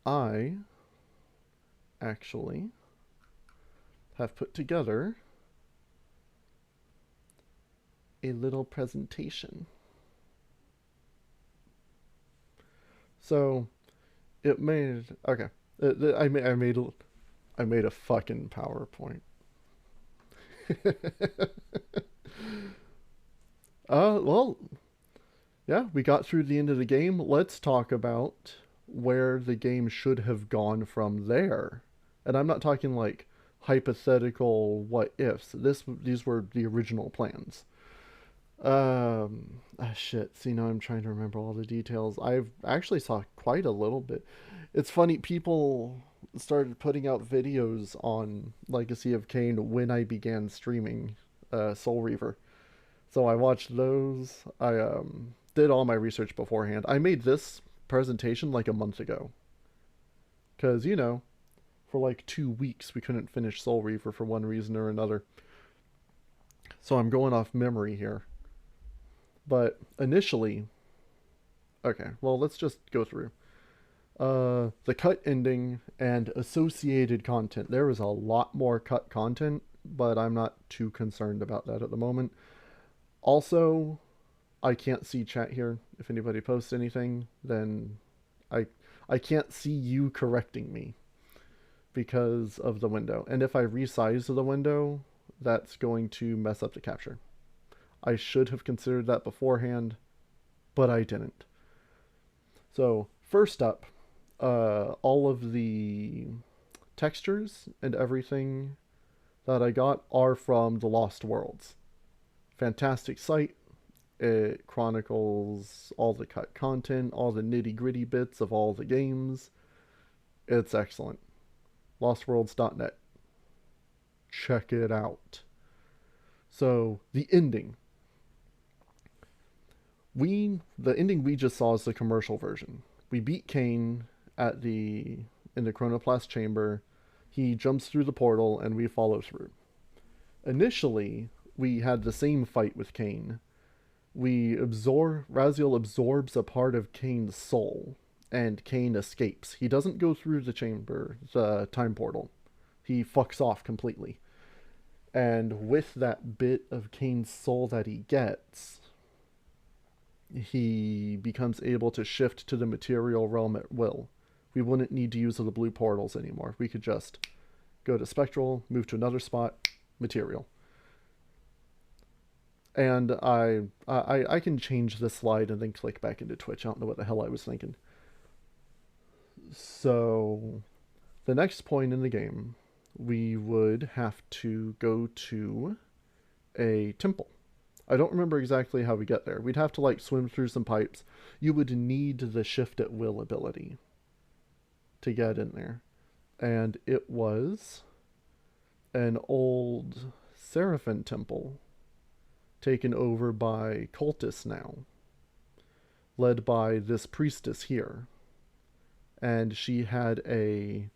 I actually have put together a little presentation. So it made okay. I made a fucking PowerPoint. Well, yeah, we got through the end of the game. Let's talk about where the game should have gone from there. And I'm not talking like hypothetical what ifs. These were the original plans. Shit. See, now I'm trying to remember all the details. I've actually saw quite a little bit. It's funny, people started putting out videos on Legacy of Kain when I began streaming Soul Reaver. So I watched those. I did all my research beforehand. I made this presentation like a month ago. Because, for like 2 weeks we couldn't finish Soul Reaver for one reason or another. So I'm going off memory here. But initially, okay, well, let's just go through. The cut ending and associated content. There is a lot more cut content, but I'm not too concerned about that at the moment. Also, I can't see chat here. If anybody posts anything, then I I can't see you correcting me because of the window. And if I resize the window, that's going to mess up the capture. I should have considered that beforehand, but I didn't. So, first up, all of the textures and everything that I got are from the Lost Worlds. Fantastic site. It chronicles all the cut content, all the nitty gritty bits of all the games. It's excellent. LostWorlds.net. Check it out. So, the ending. The ending we just saw is the commercial version. We beat Kain in the Chronoplast chamber. He jumps through the portal and we follow through. Initially, we had the same fight with Kain. Raziel absorbs a part of Kain's soul and Kain escapes. He doesn't go through the time portal. He fucks off completely. And with that bit of Kain's soul that he gets, he becomes able to shift to the material realm at will. We wouldn't need to use the blue portals anymore. We could just go to spectral, move to another spot, material. And I can change this slide and then click back into Twitch. I don't know what the hell I was thinking. So the next point in the game, we would have to go to a temple. I don't remember exactly how we get there. We'd have to like swim through some pipes. You would need the shift at will ability to get in there. And it was an old Seraphim temple taken over by cultists now, led by this priestess here. And she had a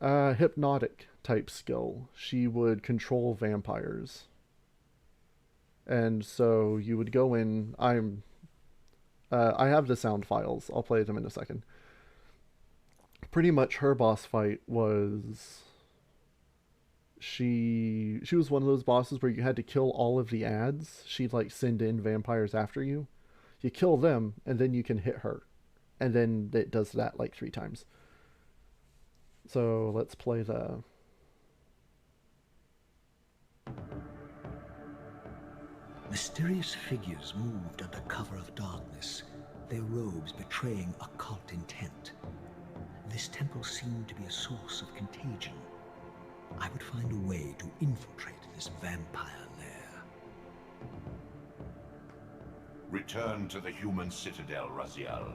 hypnotic type skill. She would control vampires. And so you would go in. I have the sound files. I'll play them in a second. Pretty much her boss fight was she was one of those bosses where you had to kill all of the ads. She'd like send in vampires after you. You kill them and then you can hit her. And then it does that like 3 times. So let's play the Mysterious figures moved under cover of darkness, their robes betraying occult intent. This temple seemed to be a source of contagion. I would find a way to infiltrate this vampire lair. Return to the human citadel, Raziel.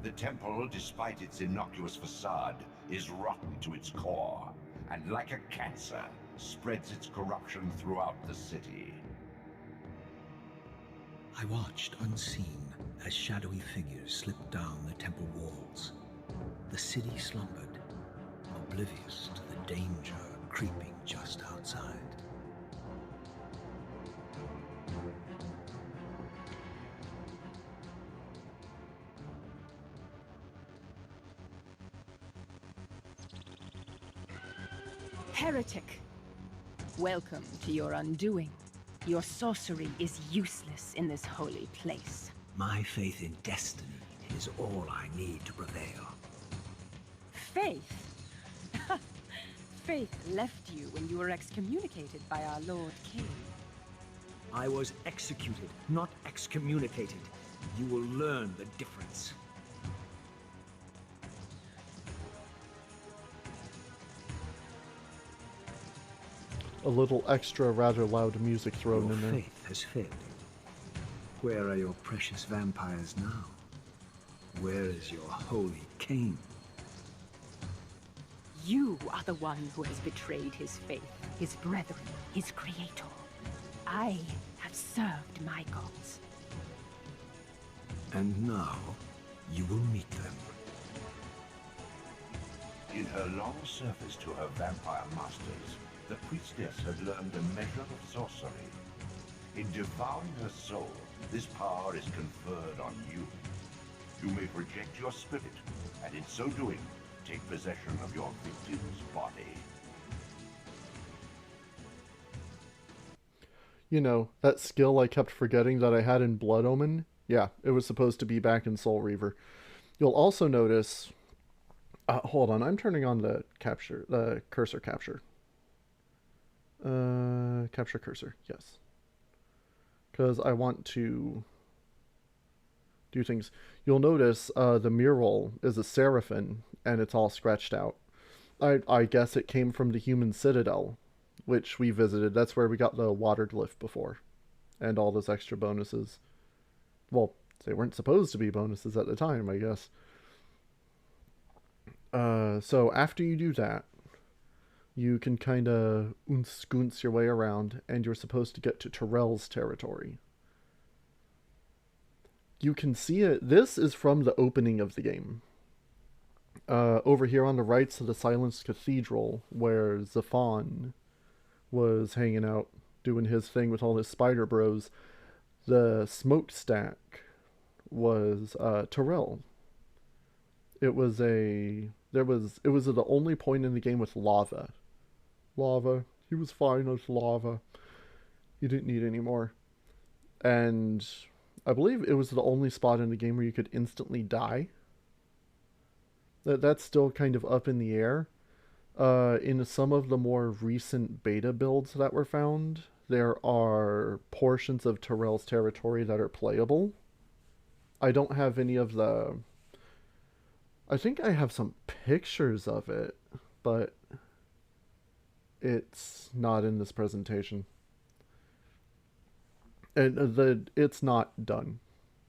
The temple, despite its innocuous facade, is rotten to its core, and like a cancer, spreads its corruption throughout the city. I watched unseen as shadowy figures slipped down the temple walls. The city slumbered, oblivious to the danger creeping just outside. Heretic! Welcome to your undoing. Your sorcery is useless in this holy place. My faith in destiny is all I need to prevail. Faith? Faith left you when you were excommunicated by our Lord King. I was executed, not excommunicated. You will learn the difference. A little extra, rather loud music thrown Your in there. faith has failed you. Where are your precious vampires now? Where is your holy king? You are the one who has betrayed his faith, his brethren, his creator. I have served my gods. And now, you will meet them. In her long service to her vampire masters, the priestess had learned a measure of sorcery. In devouring her soul, this power is conferred on you. You may project your spirit, and in so doing, take possession of your victim's body. You know, that skill I kept forgetting that I had in Blood Omen? Yeah, it was supposed to be back in Soul Reaver. You'll also notice... hold on, I'm turning on the cursor capture. Capture cursor, yes. Because I want to do things. You'll notice the mural is a seraphim, and it's all scratched out. I guess it came from the human citadel, which we visited. That's where we got the water glyph before, and all those extra bonuses. Well, they weren't supposed to be bonuses at the time, I guess. So after you do that, you can kind of scoonce your way around, and you're supposed to get to Terrell's territory. You can see it. This is from the opening of the game. Over here on the right to the Silenced Cathedral, where Zaphon was hanging out, doing his thing with all his spider bros, the smokestack was Terrell. It was the only point in the game with lava. Lava. He was fine with lava. You didn't need any more. And I believe it was the only spot in the game where you could instantly die. That's still kind of up in the air. In some of the more recent beta builds that were found, there are portions of Terrell's territory that are playable. I don't have any of the... I think I have some pictures of it, but it's not in this presentation. And it's not done.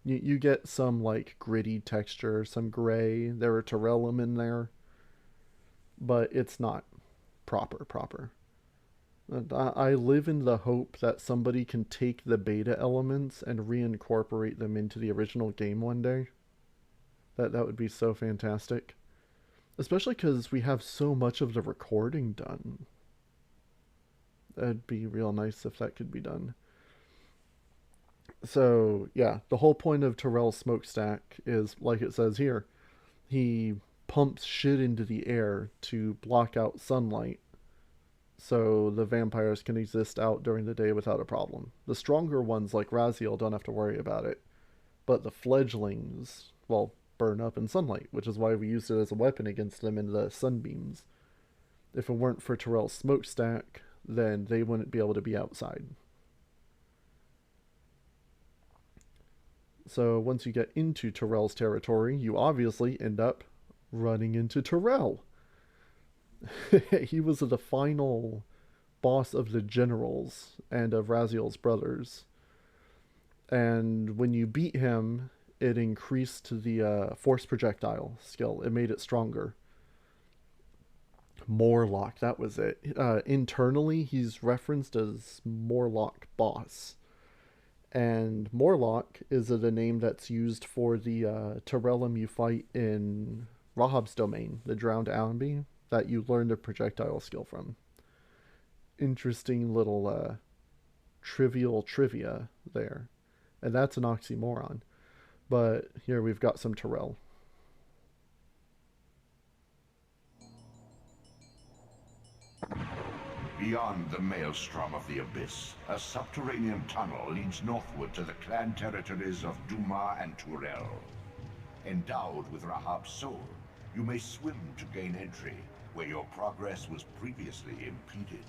You get some like gritty texture, some gray. There are Terrellum in there, but it's not proper. I live in the hope that somebody can take the beta elements and reincorporate them into the original game one day. That would be so fantastic. Especially because we have so much of the recording done. That'd be real nice if that could be done. So, yeah, the whole point of Terrell's smokestack is, like it says here, he pumps shit into the air to block out sunlight so the vampires can exist out during the day without a problem. The stronger ones, like Raziel, don't have to worry about it. But the fledglings, well, burn up in sunlight, which is why we used it as a weapon against them in the sunbeams. If it weren't for Terrell's smokestack, then they wouldn't be able to be outside. So once you get into Terrell's territory, you obviously end up running into Terrell. He was the final boss of the generals and of Raziel's brothers. And when you beat him, it increased the force projectile skill. It made it stronger. Morlock, that was it. Internally, he's referenced as Morlock Boss. And Morlock is the name that's used for the Terrellum you fight in Rahab's domain, the drowned Allenby, that you learn the projectile skill from. Interesting little trivial trivia there. And that's an oxymoron. But here we've got some Terrell. Beyond the maelstrom of the abyss, a subterranean tunnel leads northward to the clan territories of Duma and Turel. Endowed with Rahab's soul, you may swim to gain entry, where your progress was previously impeded.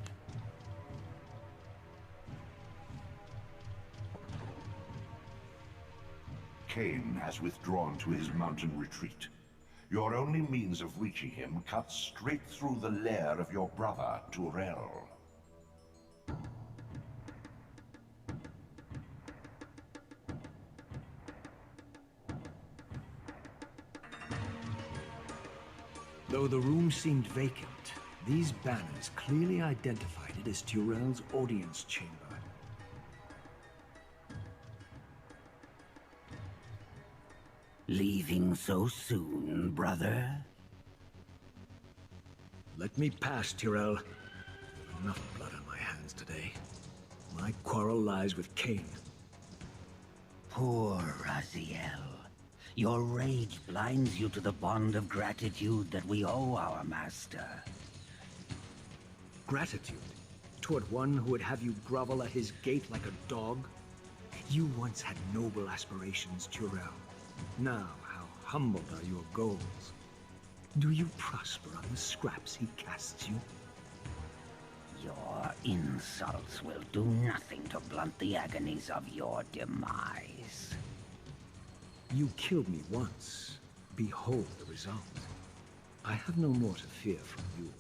Cain has withdrawn to his mountain retreat. Your only means of reaching him cuts straight through the lair of your brother, Turel. Though the room seemed vacant, these banners clearly identified it as Turel's audience chamber. Leaving so soon, brother? Let me pass, Turel. Enough blood on my hands today. My quarrel lies with Cain. Poor Raziel. Your rage blinds you to the bond of gratitude that we owe our master. Gratitude? Toward one who would have you grovel at his gate like a dog? You once had noble aspirations, Turel. Now, how humbled are your goals? Do you prosper on the scraps he casts you? Your insults will do nothing to blunt the agonies of your demise. You killed me once. Behold the result. I have no more to fear from you.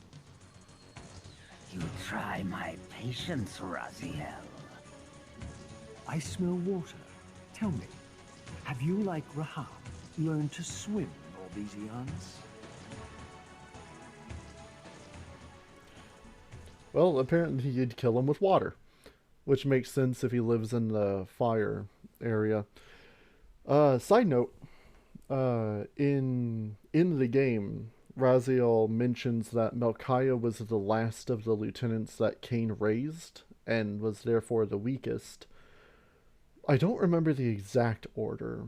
You try my patience, Raziel. I smell water. Tell me, have you, like Rahab, learned to swim all these eons? Well, apparently you'd kill him with water, which makes sense if he lives in the fire area. Side note, in the game, Raziel mentions that Melchiah was the last of the lieutenants that Cain raised, and was therefore the weakest. I don't remember the exact order.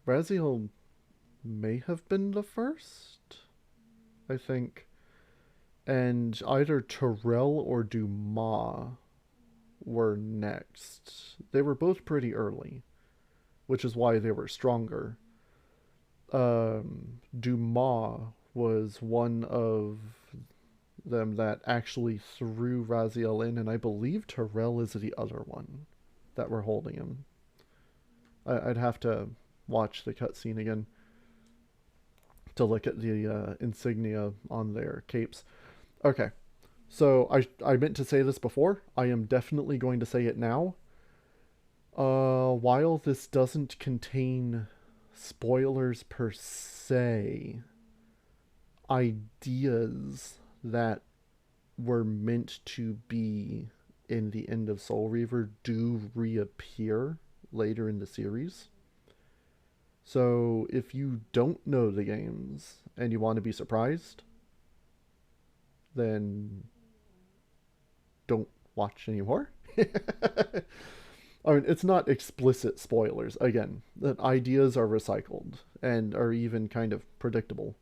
Raziel may have been the first, I think. And either Turel or Dumas were next. They were both pretty early, which is why they were stronger. Dumas was one of them that actually threw Raziel in, and I believe Turel is the other one that were holding him. I'd have to watch the cutscene again to look at the insignia on their capes. Okay, so I meant to say this before. I am definitely going to say it now. While this doesn't contain spoilers per se, ideas that were meant to be in the end of Soul Reaver do reappear later in the series. So if you don't know the games and you want to be surprised, then don't watch anymore. I mean, it's not explicit spoilers. Again, the ideas are recycled and are even kind of predictable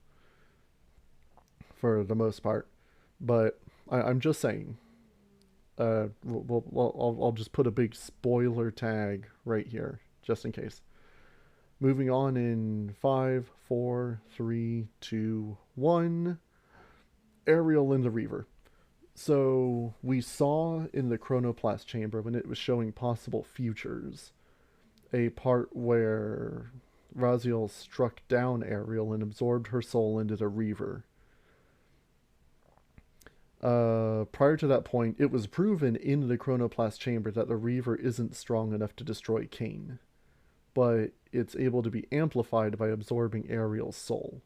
for the most part. But I'm just saying, I'll just put a big spoiler tag right here, just in case. Moving on in 5, 4, 3, 2, 1. Ariel in the Reaver. So we saw in the Chronoplast chamber, when it was showing possible futures, a part where Raziel struck down Ariel and absorbed her soul into the Reaver. Prior to that point, it was proven in the Chronoplast chamber that the Reaver isn't strong enough to destroy Cain, but it's able to be amplified by absorbing Ariel's soul.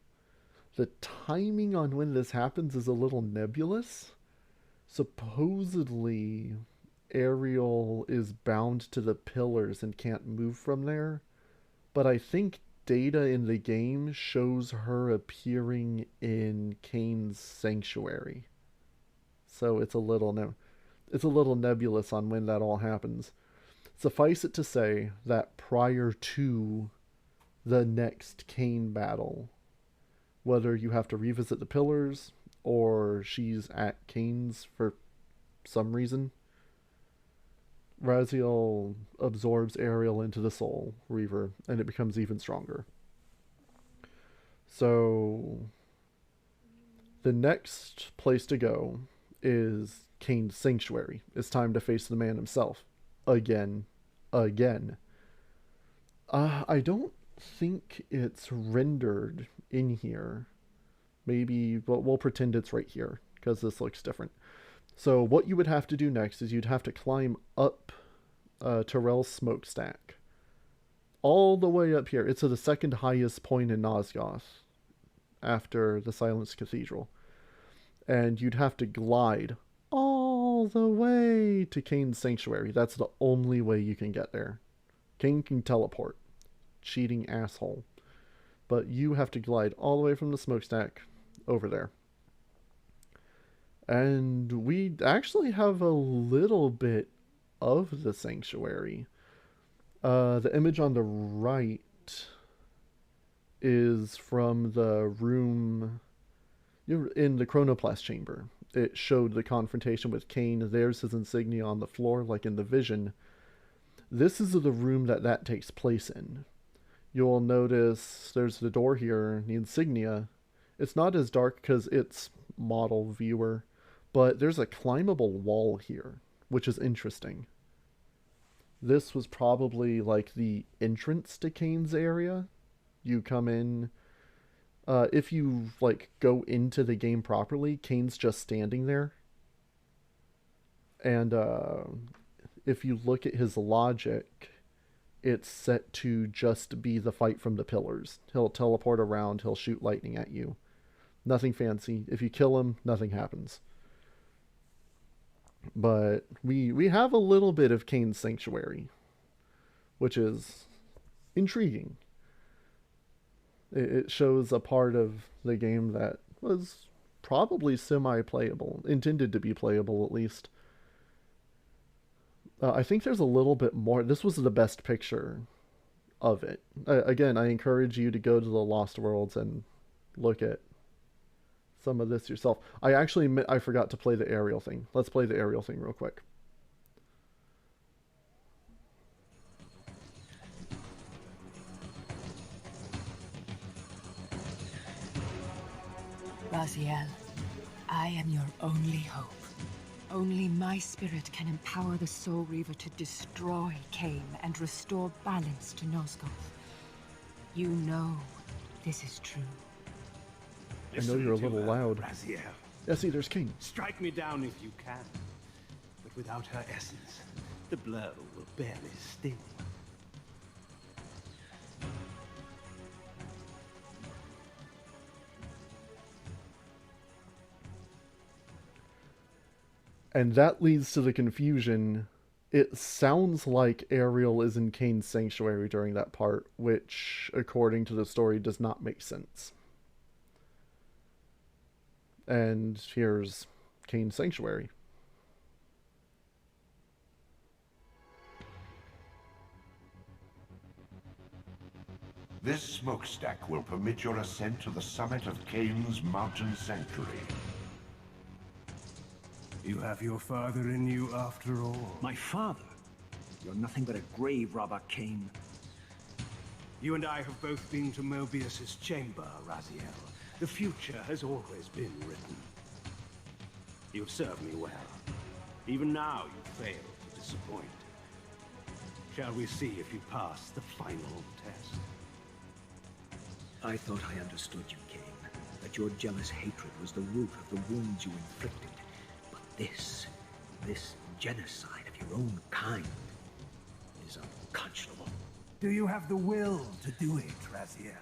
The timing on when this happens is a little nebulous. Supposedly, Ariel is bound to the pillars and can't move from there, but I think data in the game shows her appearing in Cain's sanctuary. So it's a little nebulous on when that all happens. Suffice it to say that prior to the next Cain battle, whether you have to revisit the pillars or she's at Kane's for some reason, Raziel absorbs Ariel into the soul Reaver, and it becomes even stronger. So the next place to go is Kane's Sanctuary. It's time to face the man himself. Again. Again. I don't think it's rendered in here. Maybe, but we'll pretend it's right here, because this looks different. So what you would have to do next is you'd have to climb up Terrell's smokestack. All the way up here. It's at the second highest point in Nosgoth, after the Silenced Cathedral. And you'd have to glide all the way to Kane's Sanctuary. That's the only way you can get there. Kane can teleport. Cheating asshole. But you have to glide all the way from the smokestack over there. And we actually have a little bit of the sanctuary. The image on the right is from the room in the Chronoplast chamber. It showed the confrontation with Kane. There's his insignia on the floor, like in the vision. This is the room that takes place in. You'll notice there's the door here, the insignia. It's not as dark because it's model viewer, but there's a climbable wall here, which is interesting. This was probably like the entrance to Kane's area. You come in. If you like go into the game properly, Kane's just standing there. And if you look at his logic, it's set to just be the fight from the pillars. He'll teleport around, he'll shoot lightning at you. Nothing fancy. If you kill him, nothing happens. But we have a little bit of Kane's Sanctuary, which is intriguing. It shows a part of the game that was probably semi-playable, intended to be playable at least. I think there's a little bit more. This was the best picture of it. Again, I encourage you to go to the Lost Worlds and look at some of this yourself. I forgot to play the aerial thing. Let's play the aerial thing real quick. Raziel, I am your only hope. Only my spirit can empower the Soul Reaver to destroy Kane and restore balance to Nosgoth. You know this is true. I know you're a little loud. Raziel. Yeah, see, there's King. Strike me down if you can. But without her essence, the blow will barely sting. And that leads to the confusion. It sounds like Ariel is in Kane's Sanctuary during that part, which, according to the story, does not make sense. And here's Kane's Sanctuary. This smokestack will permit your ascent to the summit of Kane's mountain sanctuary. You have your father in you after all. My father? You're nothing but a grave robber, Kane. You and I have both been to Mobius's chamber, Raziel. The future has always been written. You've served me well. Even now you fail to disappoint. Shall we see if you pass the final test? I thought I understood you, Kane. That your jealous hatred was the root of the wounds you inflicted. But this genocide of your own kind is unconscionable. Do you have the will to do it, Raziel?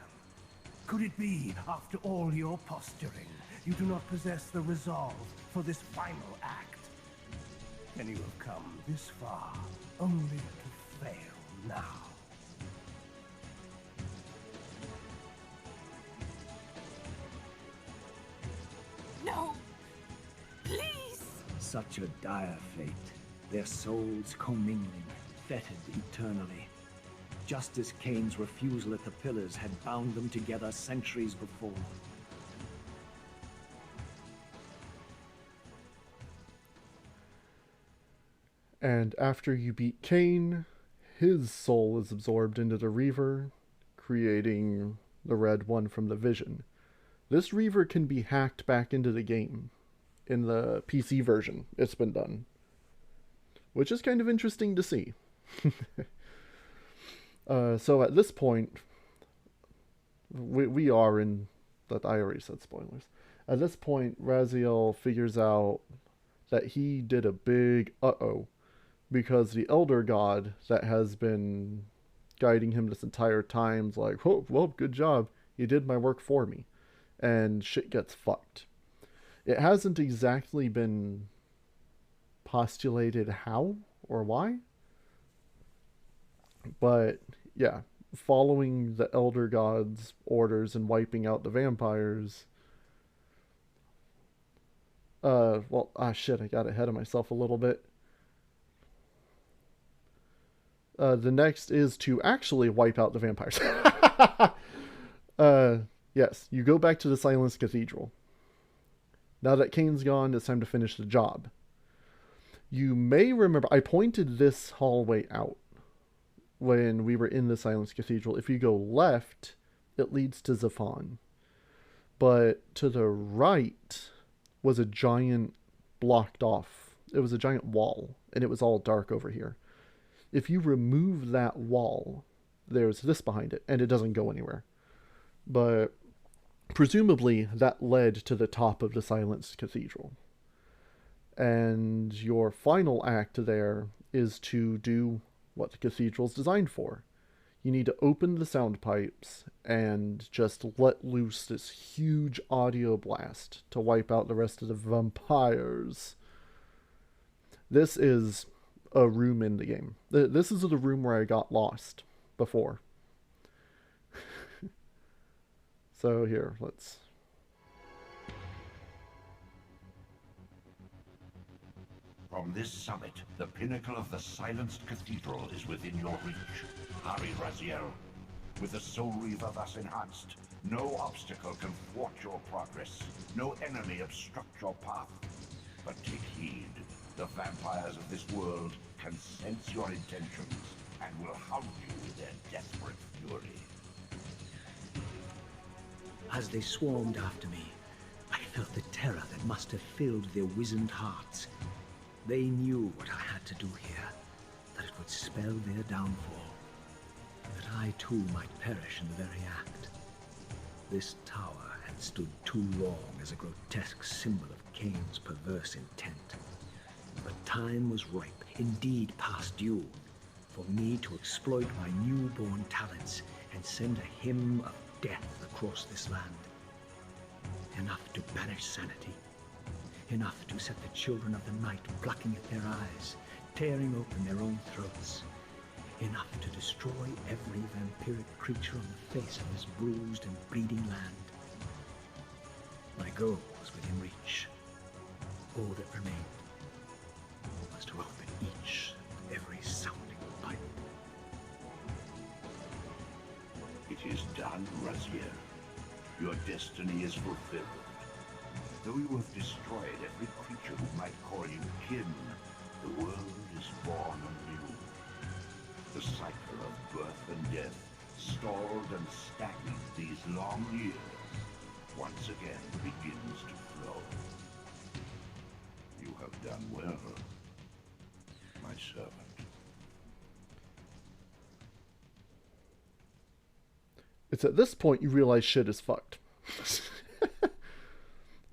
Could it be, after all your posturing, you do not possess the resolve for this final act? Can you have come this far, only to fail now? No! Please! Such a dire fate. Their souls commingling, fettered eternally. Just as Kane's refusal at the Pillars had bound them together centuries before. And after you beat Kane, his soul is absorbed into the Reaver, creating the red one from the Vision. This Reaver can be hacked back into the game. In the PC version, it's been done. Which is kind of interesting to see. So at this point, we are in... That I already said spoilers. At this point, Raziel figures out that he did a big uh-oh, because the Elder God that has been guiding him this entire time's like, oh, well, good job. You did my work for me. And shit gets fucked. It hasn't exactly been postulated how or why. But, yeah, following the Elder God's orders and wiping out the vampires... shit, I got ahead of myself a little bit. The next is to actually wipe out the vampires. Yes, you go back to the Silenced Cathedral. Now that Kane's gone, it's time to finish the job. You may remember, I pointed this hallway out when we were in the Silenced Cathedral. If you go left, it leads to Zafan. But to the right was a giant blocked off. It was a giant wall, and it was all dark over here. If you remove that wall, there's this behind it, and it doesn't go anywhere. But presumably that led to the top of the Silenced Cathedral. And your final act there is to do what the cathedral's designed for. You need to open the sound pipes and just let loose this huge audio blast to wipe out the rest of the vampires. This is a room in the game. This is the room where I got lost before. So here, let's... From this summit, the pinnacle of the Silenced Cathedral is within your reach. Hurry, Raziel. With the Soul Reaver thus enhanced, no obstacle can thwart your progress. No enemy obstruct your path. But take heed. The vampires of this world can sense your intentions and will hound you with their desperate fury. As they swarmed after me, I felt the terror that must have filled their wizened hearts. They knew what I had to do here, that it would spell their downfall, that I too might perish in the very act. This tower had stood too long as a grotesque symbol of Kane's perverse intent. But time was ripe, indeed past due, for me to exploit my newborn talents and send a hymn of death across this land. Enough to banish sanity. Enough to set the children of the night plucking at their eyes, tearing open their own throats. Enough to destroy every vampiric creature on the face of this bruised and bleeding land. My goal was within reach. All that remained was to open each and every sounding pipe. It is done, Raziel. Your destiny is fulfilled. Though you have destroyed every creature who might call you kin, the world is born anew. The cycle of birth and death, stalled and stagnant these long years, once again begins to flow. You have done well, my servant. It's at this point you realize shit is fucked.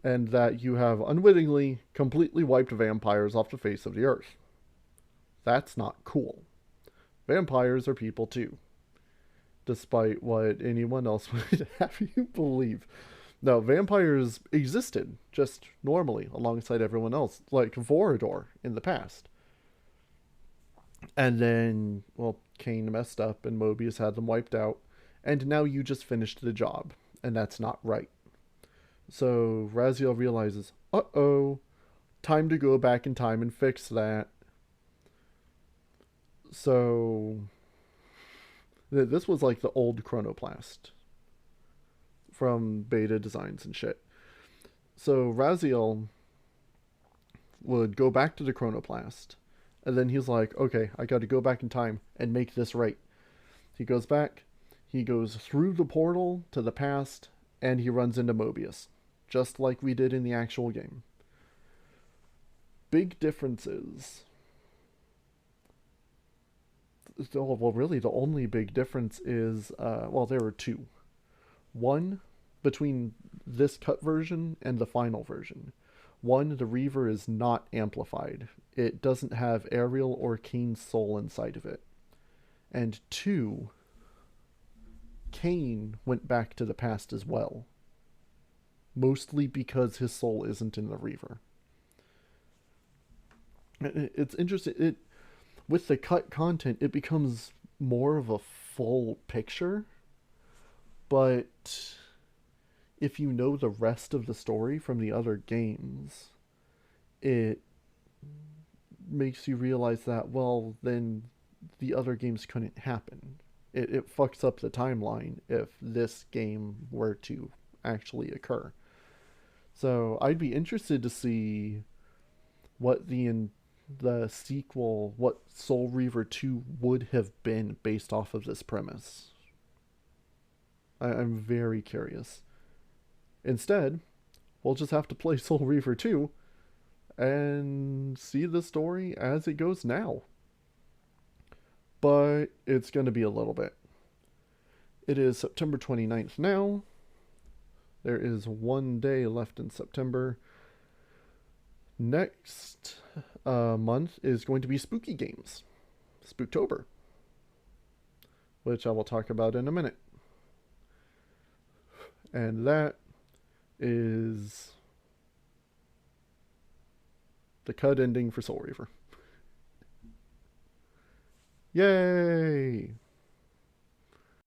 And that you have unwittingly completely wiped vampires off the face of the earth. That's not cool. Vampires are people too. Despite what anyone else would have you believe. No, vampires existed just normally alongside everyone else, like Vorador in the past. And then, well, Kane messed up and Mobius had them wiped out. And now you just finished the job. And that's not right. So Raziel realizes, uh-oh, time to go back in time and fix that. So this was like the old Chronoplast from Beta Designs and shit. So Raziel would go back to the Chronoplast, And then he's like, okay, I got to go back in time and make this right. He goes back, he goes through the portal to the past, and he runs into Mobius, just like we did in the actual game. Big differences. Well, really, the only big difference is, well, there were two. One, between this cut version and the final version. One, the Reaver is not amplified. It doesn't have Ariel or Kane's soul inside of it. And two, Kane went back to the past as well. Mostly because his soul isn't in the Reaver. It's interesting. With the cut content, it becomes more of a full picture. But if you know the rest of the story from the other games, it makes you realize that, well, then the other games couldn't happen. It fucks up the timeline if this game were to actually occur. So I'd be interested to see what the sequel, what Soul Reaver 2 would have been based off of this premise. I'm very curious. Instead, we'll just have to play Soul Reaver 2 and see the story as it goes now. But it's going to be a little bit. It is September 29th now. There is 1 day left in September. Next month is going to be Spooky Games. Spooktober. Which I will talk about in a minute. And that is the cut ending for Soul Reaver. Yay!